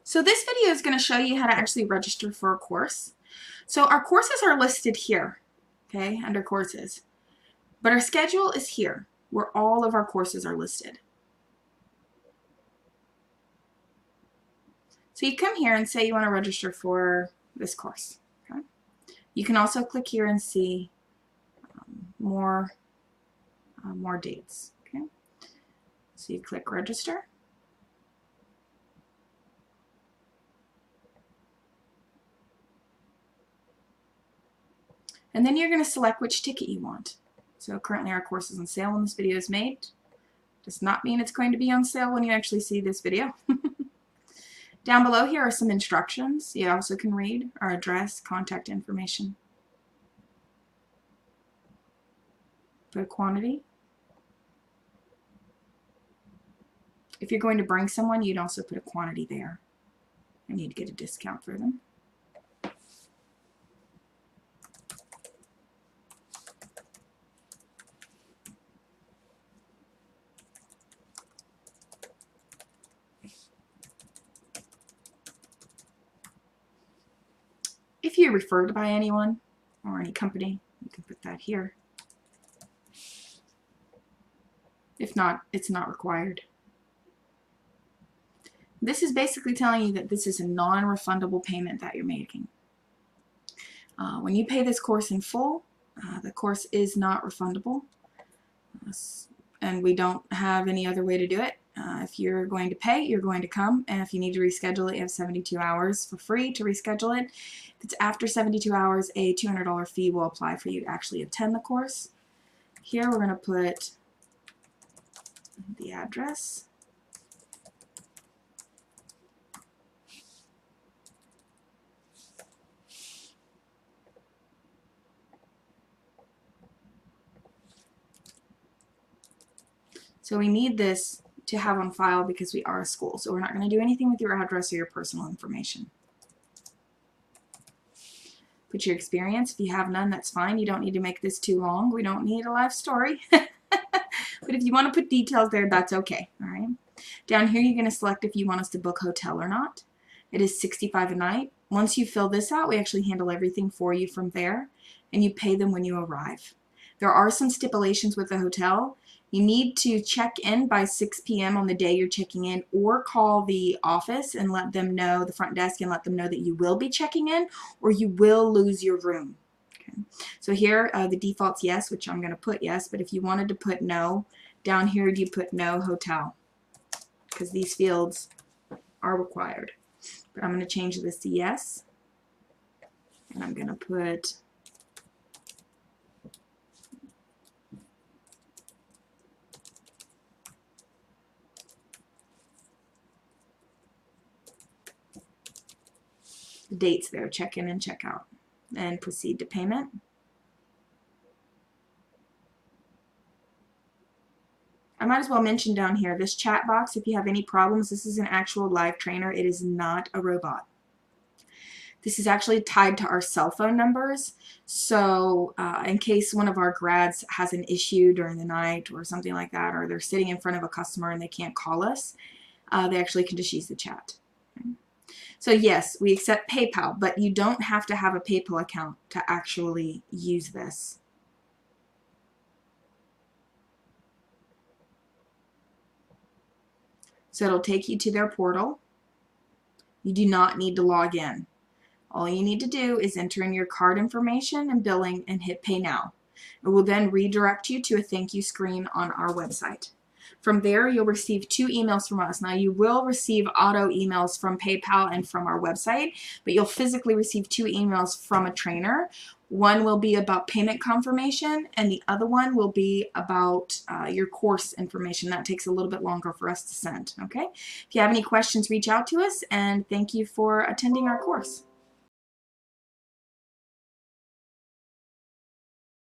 So this video is going to show you how to actually register for a course. So our courses are listed here, okay, under courses. But our schedule is here, where all of our courses are listed. So you come here and say you want to register for this course. Okay? You can also click here and see more dates. Okay? So you click register. And then you're going to select which ticket you want. So currently our course is on sale when this video is made. Does not mean it's going to be on sale when you actually see this video. Down below here are some instructions. You also can read our address, contact information. Put a quantity. If you're going to bring someone, you'd also put a quantity there. And you'd get a discount for them. If you're referred by anyone or any company, you can put that here. If not, it's not required. This is basically telling you that this is a non-refundable payment that you're making. When you pay this course in full, the course is not refundable. And we don't have any other way to do it. If you're going to pay, you're going to come, and if you need to reschedule it, you have 72 hours for free to reschedule it. If it's after 72 hours, a $200 fee will apply for you to actually attend the course. Here we're going to put the address. So we need this to have on file because we are a school. So we're not going to do anything with your address or your personal information. Put your experience. If you have none, that's fine. You don't need to make this too long. We don't need a life story. But if you want to put details there, that's okay. All right. Down here, you're going to select if you want us to book hotel or not. It is $65 a night. Once you fill this out, we actually handle everything for you from there, and you pay them when you arrive. There are some stipulations with the hotel. You need to check in by 6 p.m. on the day you're checking in, or call the office and let them know, the front desk, and let them know that you will be checking in, or you will lose your room. Okay. So here, the default's yes, which I'm going to put yes, but if you wanted to put no, down here you put no hotel, because these fields are required. But I'm going to change this to yes, and I'm going to put the dates there, check in and check out, and proceed to payment. I might as well mention down here, this chat box, if you have any problems, this is an actual live trainer. It is not a robot. This is actually tied to our cell phone numbers, so in case one of our grads has an issue during the night or something like that, or they're sitting in front of a customer and they can't call us, they actually can just use the chat. Okay. So yes, we accept PayPal, but you don't have to have a PayPal account to actually use this. So it'll take you to their portal. You do not need to log in. All you need to do is enter in your card information and billing and hit Pay Now. It will then redirect you to a thank you screen on our website. From there, you'll receive 2 emails from us. Now, you will receive auto emails from PayPal and from our website, but you'll physically receive 2 emails from a trainer. One will be about payment confirmation, and the other one will be about your course information. That takes a little bit longer for us to send, okay? If you have any questions, reach out to us, and thank you for attending our course.